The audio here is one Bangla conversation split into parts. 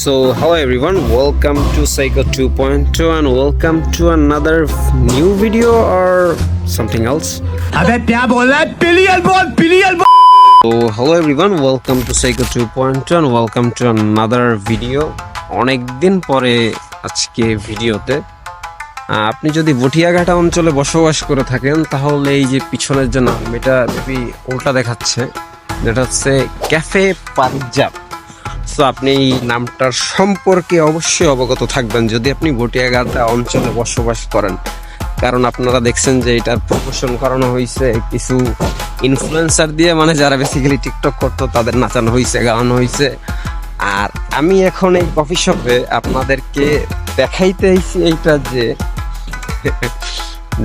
So hello everyone, welcome to Psycho 2.2 and welcome to another new video or something else. अबे क्या बोल रहा है? पिलियल बोल. So hello everyone, welcome to Psycho 2.2 and welcome to another video. অনেক দিন পরে আজকে ভিডিওতে আপনি যদি বটিয়াঘাটা অঞ্চলে বসবাস করে থাকেন তাহলে এই যে পিছনের যে নাম এটা খুবই উল্টা দেখাচ্ছে, যেটা হচ্ছে ক্যাফে পাঞ্জাব। সো আপনি এই নামটার সম্পর্কে অবশ্যই অবগত থাকবেন যদি আপনি বটিয়াঘাটা অঞ্চলে বসবাস করেন, কারণ আপনারা দেখছেন যে এটার প্রমোশন করানো হয়েছে কিছু ইনফ্লুয়েন্সার দিয়ে, মানে যারা বেসিক্যালি টিকটক করতো তাদের নাচানো হয়েছে, গাওয়ানো হয়েছে। আর আমি এখন এই কফি শপে আপনাদেরকে দেখাইতে আইছি এইটা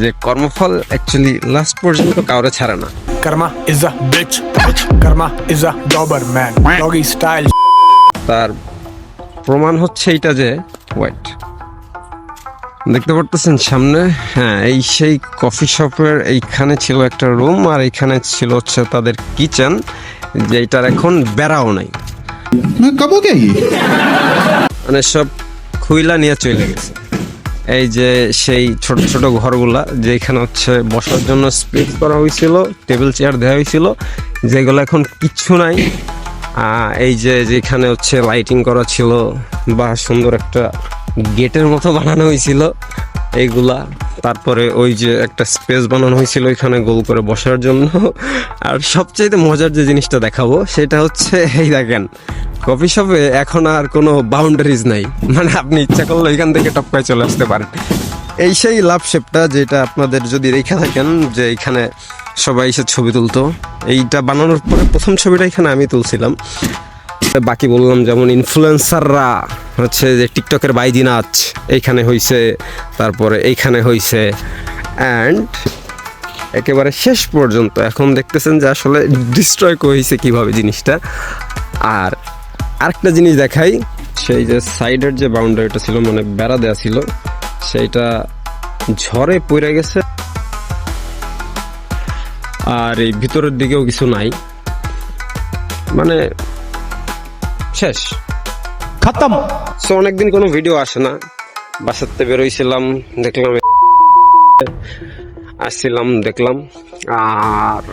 যে কর্মফল অ্যাকচুয়ালি লাস্ট পর্যন্ত কাউরে ছাড়ে না। Karma is a bitch. Karma is a doberman. Doggy style. তার প্রমাণ হচ্ছে এইটা যে ওয়েট দেখতে পারতেছেন সামনে, হ্যাঁ এই সেই কফি শপের এইখানে ছিল একটা রুম আর এইখানে ছিল হচ্ছে তাদের কিচেন, যেটার এখন বেড়াও নাই, মানে সব খুইলা নিয়ে চলে গেছে। এই যে সেই ছোট ছোট ঘরগুলা যেখানে হচ্ছে বসার জন্য স্পেস করা হয়েছিল, টেবিল চেয়ার দেওয়া হয়েছিল, যেগুলো এখন কিচ্ছু নাই। এই যে যেখানে হচ্ছে লাইটিং করা ছিল বা সুন্দর একটা গেটের মতো বানানো হয়েছিল এইগুলা, তারপরে ওই যে একটা স্পেস বানানো হয়েছিল এখানে গোল করে বসার জন্য। আর সবচাইতে মজার যে জিনিসটা দেখাবো সেটা হচ্ছে এই দেখেন কফি শপে এখন আর কোনো বাউন্ডারিজ নাই, মানে আপনি ইচ্ছা করলে এখান থেকে টপকায় চলে আসতে পারেন। এই সেই লাভ শেপটা যেটা আপনাদের যদি রেখে থাকেন যে এখানে সবাই এসে ছবি তুলতো, এইটা বানানোর পরে প্রথম ছবিটা এখানে আমি তুলছিলাম। বাকি বললাম যেমন ইনফ্লুয়েন্সাররা হচ্ছে যে টিকটকের বাইজি নাচ এইখানে হয়েছে, তারপরে এইখানে হয়েছে, অ্যান্ড একেবারে শেষ পর্যন্ত এখন দেখতেছেন যে আসলে ডিস্ট্রয় হয়েছে কীভাবে জিনিসটা। আর আরেকটা জিনিস দেখাই, সেই যে সাইডের যে বাউন্ডারিটা ছিল মানে বেড়া দেওয়া ছিল সেইটা ঝড়ে পড়ে গেছে, আর এই ভিতরের দিকেও কিছু নাই, মানে শেষ खत्म. সো অনেকদিন কোনো ভিডিও আসে না, বাসাতে বেরোইছিলাম দেখলাম, আসছিলাম দেখলাম, আর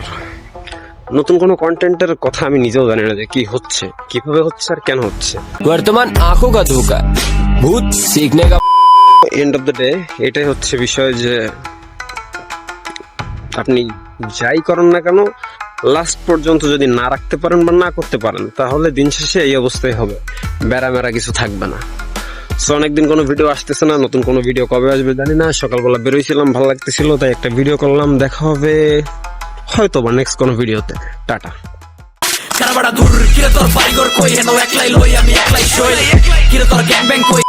নতুন কোনো কন্টেন্টের কথা আমি নিজেও জানি না যে কি হচ্ছে, কিভাবে হচ্ছে আর কেন হচ্ছে। वर्तमान आंखों का धोखा भूत सीखने का এন্ড অফ দ্য ডে এটাই হচ্ছে বিষয় যে আপনি যাই করেন না কেন লাস্ট পর্যন্ত যদি না রাখতে পারেন বা না করতে পারেন তাহলে দিন শেষে এই অবস্থায় হবে, বেড়া মেরা কিছু থাকবে না। সো অনেকদিন কোনো ভিডিও আসতেছে না, নতুন কোনো ভিডিও কবে আসবে জানি না। সকালবেলা বেরোইছিলাম, ভালো লাগতেছিল তাই একটা ভিডিও করলাম, দেখা হবে হয়তো বা নেক্সট কোনো ভিডিওতে। Tata. Cara bada dur, kira tor parigor koi, heno eklai loi, ami eklai shoi, kira tor gangbang koi.